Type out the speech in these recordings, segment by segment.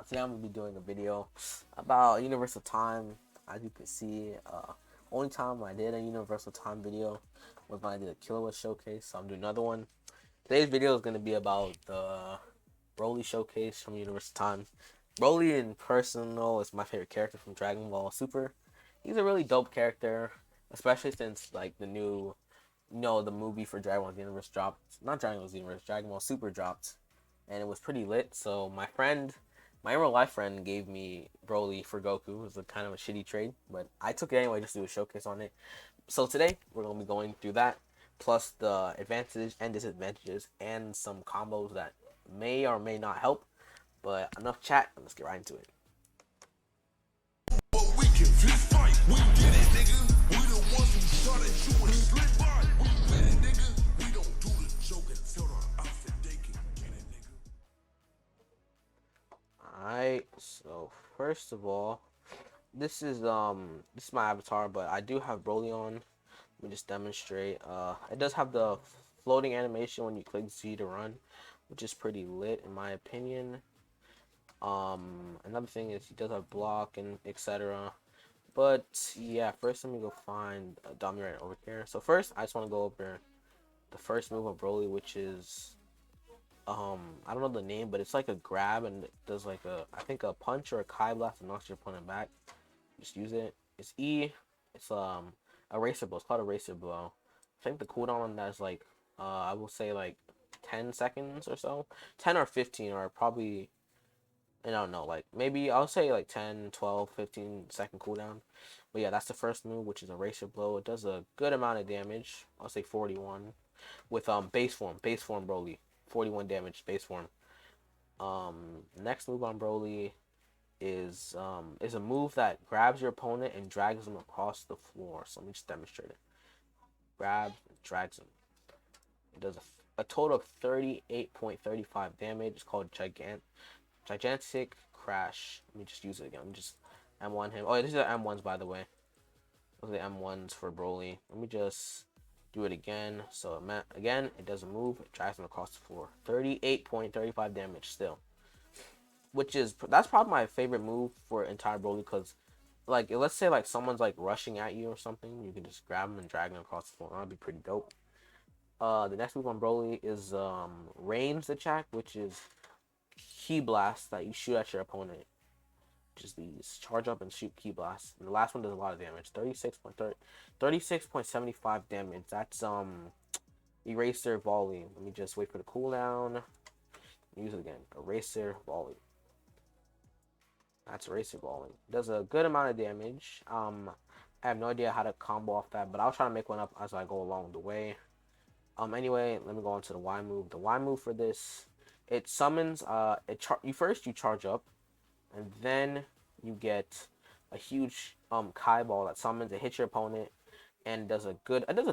Today I'm gonna be doing a video about Universal Time. As you can see, only time I did a Universal Time video was when I did a Kilowatt showcase. So I'm doing another one. Today's video is gonna be about the BROLY showcase from Universal Time. BROLY in personal is my favorite character from Dragon Ball Super. He's a really dope character, especially since like the new, the movie for Dragon Ball Universe dropped. Not Dragon Ball Universe, Dragon Ball Super dropped, and it was pretty lit. So my real life friend gave me BROLY for Goku. It was a kind of a shitty trade, but I took it anyway just to do a showcase on it. So today we're gonna be going through that, plus the advantages and disadvantages, and some combos that may or may not help. But enough chat, let's get right into it. Alright, so first of all, this is my avatar, but I do have BROLY on. Let me just demonstrate. It does have the floating animation when you click Z to run, which is pretty lit in my opinion. Another thing is he does have block and etc. But yeah, first let me go find a dummy right over here. So first I just want to go over the first move of BROLY, which is I don't know the name, but it's like a grab and it does like I think a punch or a Kai blast that knocks your opponent back. Just use it. It's E. It's eraser blow. It's called eraser blow. I think the cooldown on that is like I will say like 10 seconds or so, 10 or 15, or probably, I don't know, like maybe I'll say like 10, 12, 15-second cooldown. But yeah, that's the first move, which is eraser blow. It does a good amount of damage. I'll say 41 with base form BROLY, 41 damage base form. Next move on BROLY is a move that grabs your opponent and drags them across the floor. So let me just demonstrate it. Grab, drags them. It does a total of 38.35 damage. It's called Gigantic Crash. Let me just use it again. Let me just M1 him. Oh, yeah, these are M1s, by the way. Those are the M1s for BROLY. Let me just do it again. So again, it does a move. It drags them across the floor. 38.35 damage still. That's probably my favorite move for entire BROLY, because like let's say like someone's like rushing at you or something, you can just grab them and drag them across the floor. That'd be pretty dope. The next move on BROLY is ranged attack, which is key blast that you shoot at your opponent. Just these charge up and shoot key blast. And the last one does a lot of damage. 36.75 damage. That's eraser volley. Let me just wait for the cooldown. Use it again. Eraser volley. That's eraser volley. Does a good amount of damage. I have no idea how to combo off that, but I'll try to make one up as I go along the way. Anyway, let me go on to the Y move. The Y move for this, it summons you charge up, and then you get a huge Kai ball that summons. It hits your opponent and does a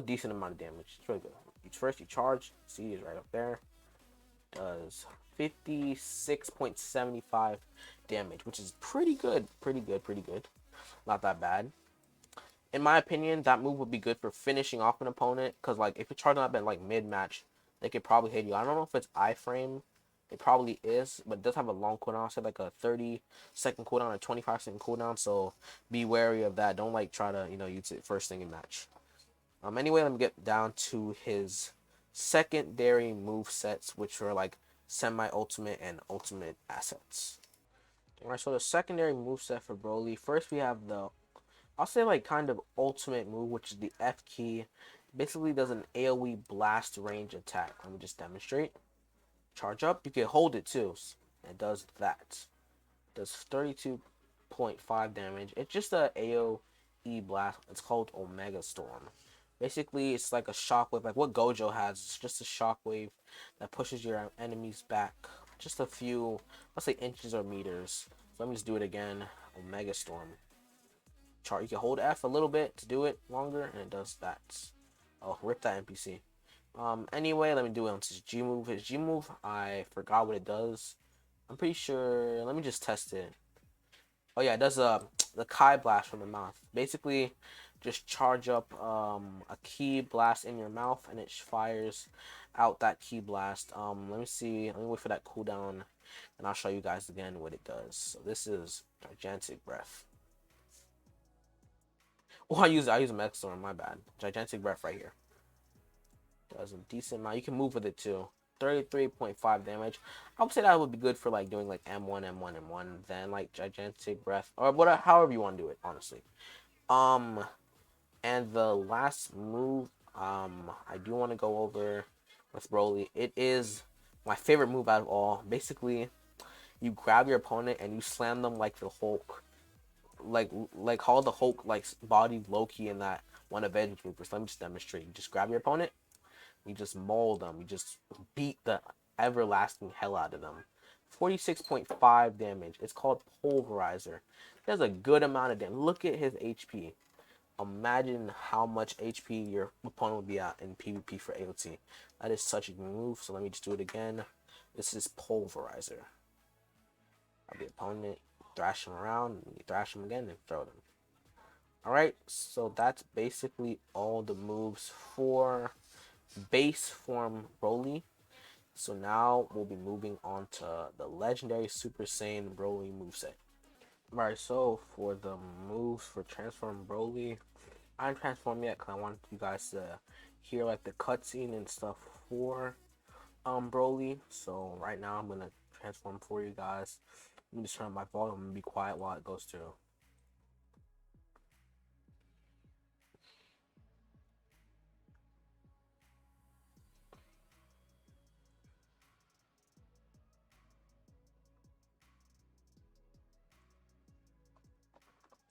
decent amount of damage. It's really good. First you charge, see is right up there. Does 56.75 damage, which is pretty good. Not that bad. In my opinion, that move would be good for finishing off an opponent, because like if you're charging up at like mid-match, they could probably hit you. I don't know if it's iframe. It probably is, but it does have a long cooldown. I said like a 30-second cooldown or 25-second cooldown, so be wary of that. Don't like try to use it first thing in match. Anyway, let me get down to his secondary move sets, which are like semi-ultimate and ultimate assets. Alright, so the secondary move set for BROLY. First we have the, I'll say like kind of ultimate move, which is the F key. Basically does an AoE blast range attack. Let me just demonstrate. Charge up. You can hold it too. It does that. It does 32.5 damage. It's just a AoE blast. It's called Omega Storm. Basically, it's like a shockwave, like what Gojo has. It's just a shockwave that pushes your enemies back just a few, let's say, inches or meters. So let me just do it again. Omega Storm. You can hold F a little bit to do it longer, and it does that. Oh, rip that NPC. Anyway, let me do it on his G move. His G move, I forgot what it does. I'm pretty sure. Let me just test it. Oh yeah, it does the Kai blast from the mouth. Basically, just charge up a key blast in your mouth, and it fires out that key blast. Let me see. Let me wait for that cooldown. and I'll show you guys again what it does. So this is Gigantic Breath. Oh, I use Megastorm, my bad. Gigantic Breath right here. Does a decent amount. You can move with it too. 33.5 damage. I would say that would be good for like doing like M1, M1, M1, then like Gigantic Breath, or whatever, however you want to do it, honestly. And the last move, I do want to go over with BROLY. It is my favorite move out of all. Basically, you grab your opponent and you slam them like the Hulk, like how the Hulk like body Loki in that one Avengers movie. So let me just demonstrate. You just grab your opponent, you just mold them, you just beat the everlasting hell out of them. 46.5 damage. It's called Pulverizer. It does a good amount of damage. Look at his HP. Imagine how much HP your opponent would be at in PvP for AOT. That is such a good move. So let me just do it again. This is Pulverizer. The opponent, thrash him around, you thrash him again, and throw them. Alright, so that's basically all the moves for base form BROLY. So now we'll be moving on to the legendary Super Saiyan BROLY moveset. Alright, so for the moves for transform BROLY, I didn't transform yet because I want you guys to hear like the cutscene and stuff for BROLY. So right now I'm gonna transform for you guys. Let me just turn up my volume and be quiet while it goes through.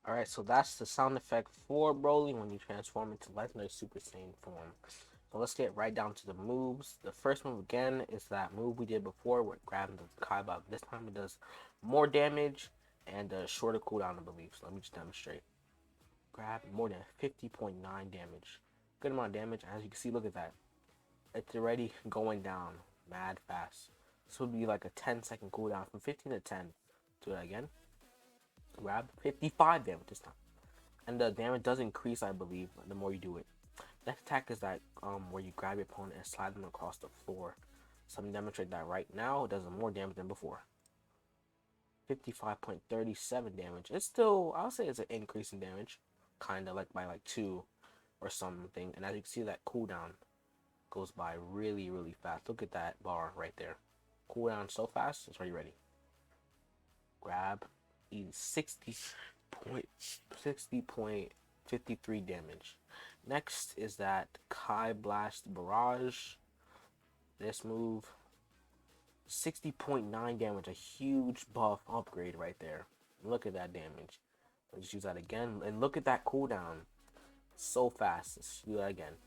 Alright, so that's the sound effect for BROLY when you transform into Legendary Super Saiyan form. So let's get right down to the moves. The first move again is that move we did before where grabbing the Kaiba. This time it does more damage and a shorter cooldown, I believe. So let me just demonstrate. Grab more than 50.9 damage. Good amount of damage. As you can see, look at that. It's already going down mad fast. This would be like a 10-second cooldown from 15 to 10. Do that again. Grab 55 damage this time. And the damage does increase, I believe, the more you do it. Next attack is that where you grab your opponent and slide them across the floor. So I'm gonna demonstrate that right now. It does more damage than before. 55.37 damage. It's still, I'll say it's an increase in damage. Kinda like by like 2 or something. And as you can see, that cooldown goes by really, really fast. Look at that bar right there. Cooldown so fast, it's already ready. Grab, 60.53 damage. Next is that Kai Blast Barrage. This move, 60.9 damage, a huge buff upgrade right there. Look at that damage. Let's use that again, and look at that cooldown. So fast. Let's do that again.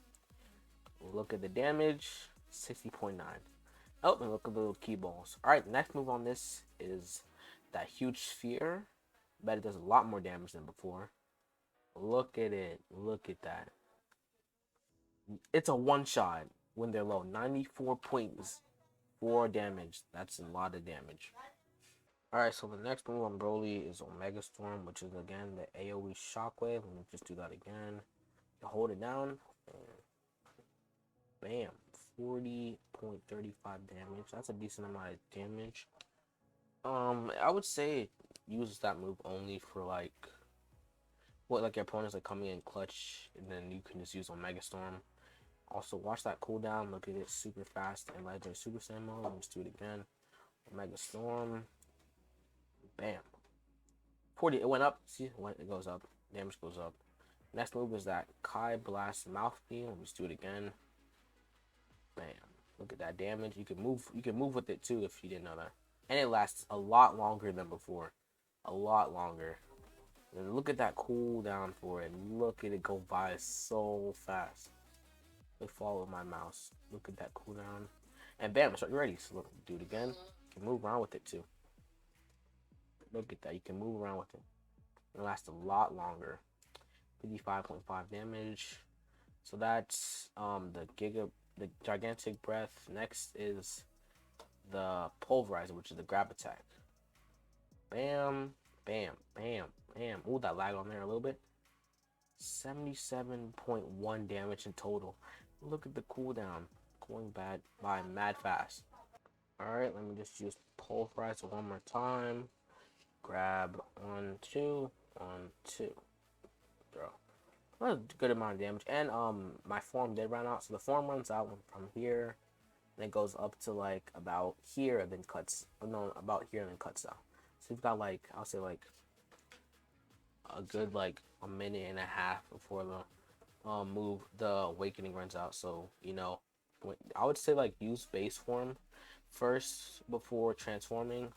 Look at the damage, 60.9. Oh, and look at the little key balls. Alright, the next move on this is that huge sphere. Bet it does a lot more damage than before. Look at it. Look at that. It's a one-shot when they're low. 94.4 damage. That's a lot of damage. Alright, so the next move on BROLY is Omega Storm, which is again the AoE Shockwave. Let me just do that again. You hold it down. Bam. 40.35 damage. That's a decent amount of damage. I would say use that move only for like what like your opponent's like coming in clutch, and then you can just use Omega Storm. Also watch that cooldown. Look at it, super fast and legendary Super Saiyan mode. Let me just do it again. Omega Storm. Bam. 40. It went up. See, it goes up. Damage goes up. Next move is that Kai Blast Mouth Beam. Let me just do it again. Bam. Look at that damage. You can move. You can move with it too if you didn't know that. And it lasts a lot longer than before. A lot longer. And look at that cooldown for it. Look at it go by so fast. They follow my mouse. Look at that cooldown. And bam, it's ready. So look, do it again. You can move around with it too. Look at that. You can move around with it. It lasts a lot longer. 55.5 damage. So that's the Gigantic Breath. Next is the Pulverizer, which is the grab attack. Bam, bam, bam, bam. Ooh, that lag on there a little bit. 77.1 damage in total. Look at the cooldown going bad by mad fast. Alright, let me just use Pulverizer one more time. Grab 1, 2, 1, 2. Throw. That's a good amount of damage. And my form did run out, so the form runs out from here, and it goes up to like about here, and then cuts. No, about here, and then cuts down. So we've got like, I'll say like a good like a minute and a half before the awakening runs out. So I would say like use base form first before transforming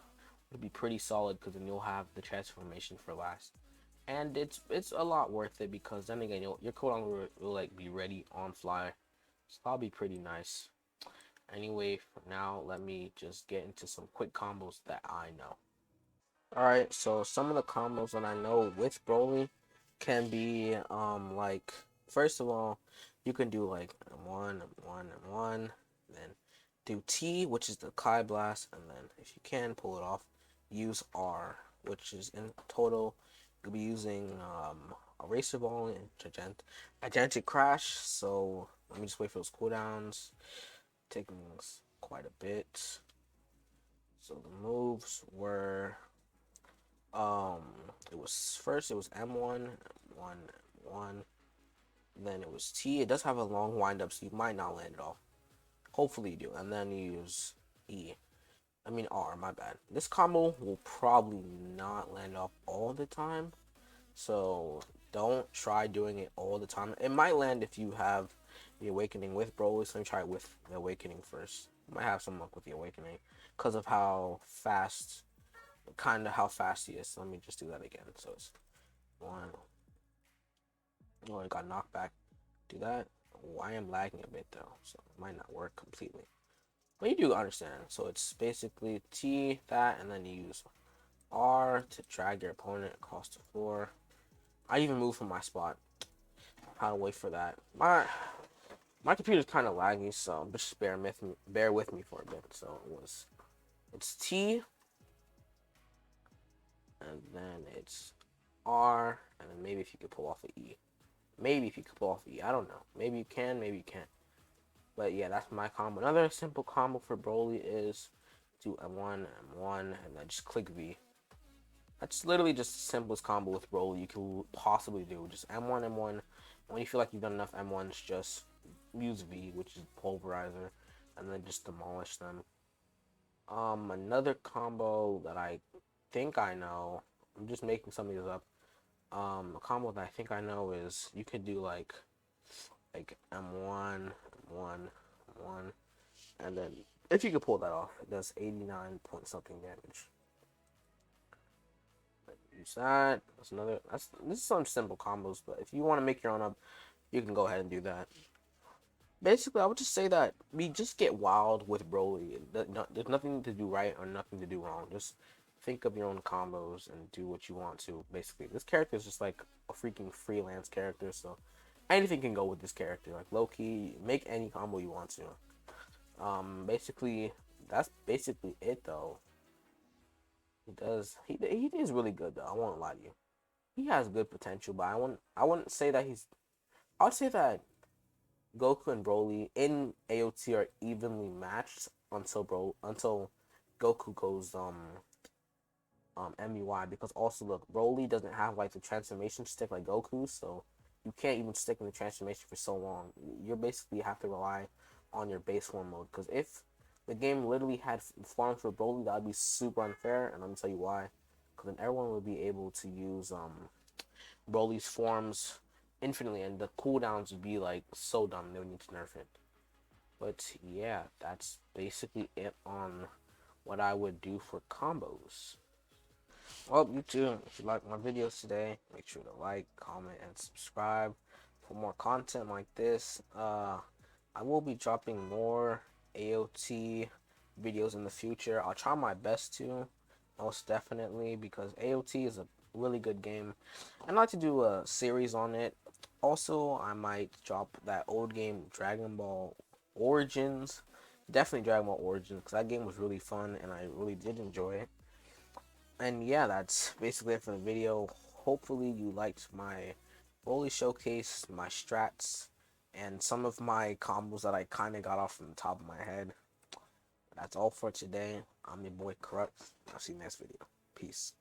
would be pretty solid, because then you'll have the transformation for last, and it's a lot worth it, because then again your cooldown will like be ready on fly, so that'll be pretty nice. Anyway, for now, let me just get into some quick combos that I know. Alright, so some of the combos that I know with Broly can be like, first of all, you can do like one, then do T, which is the Kai Blast, and then if you can pull it off, use R, which is in total you'll be using Eraser Ball and Gigantic Crash. So let me just wait for those cooldowns, taking quite a bit. So the moves were it was M1, M1, then it was T. It does have a long wind up, so you might not land it off. Hopefully you do. And then you use R, my bad. This combo will probably not land off all the time, so don't try doing it all the time. It might land if you have the awakening with Broly, so let me try it with the awakening first. Might have some luck with the awakening because of how fast he is. So let me just do that again. So it's one. Oh, I got knocked back. Do that. Oh, I am lagging a bit though, so it might not work completely. But you do understand. So it's basically T, that, and then you use R to drag your opponent across the floor. I even moved from my spot. How to wait for that. My computer's kind of laggy, so just bear with me for a bit. So it's T, and then it's R, and then maybe if you could pull off an E. Maybe if you could pull off an E. I don't know. Maybe you can, maybe you can't. But yeah, that's my combo. Another simple combo for Broly is do M1, M1, and then just click V. That's literally just the simplest combo with Broly you can possibly do. Just M1, M1. When you feel like you've done enough M1s, just use V, which is Pulverizer, and then just demolish them. Another combo that I think I know, I'm just making some of these up. A combo that I think I know is you could do like M1, M1, M1, and then if you could pull that off, it does 89 point something damage. Use that. This is some simple combos, but if you want to make your own up, you can go ahead and do that. Basically, I would just say that we just get wild with Broly. There's nothing to do right or nothing to do wrong. Just think of your own combos and do what you want to. Basically, this character is just like a freaking freelance character, so anything can go with this character. Like low key, make any combo you want to. Basically, that's basically it though. He is really good though. I won't lie to you. He has good potential, but I wouldn't say that I would say that Goku and Broly in AOT are evenly matched until Goku goes MUI, because also look, Broly doesn't have like the transformation stick like Goku, so you can't even stick in the transformation for so long. You basically have to rely on your base form mode, because if the game literally had forms for Broly, that would be super unfair, and let me tell you why. Because then everyone would be able to use Broly's forms infinitely, and the cooldowns would be like so dumb they would need to nerf it. But yeah, that's basically it on what I would do for combos. Well, you too, if you like my videos today, make sure to like, comment, and subscribe for more content like this. I will be dropping more AOT videos in the future. I'll try my best to, most definitely, because AOT is a really good game, and I like to do a series on it. Also, I might drop that old game Dragon Ball Origins. Definitely Dragon Ball Origins, because that game was really fun and I really did enjoy it. And yeah, that's basically it for the video. Hopefully you liked my Broly showcase, my strats, and some of my combos that I kind of got off from the top of my head. That's all for today. I'm your boy Crux. I'll see you next video. Peace.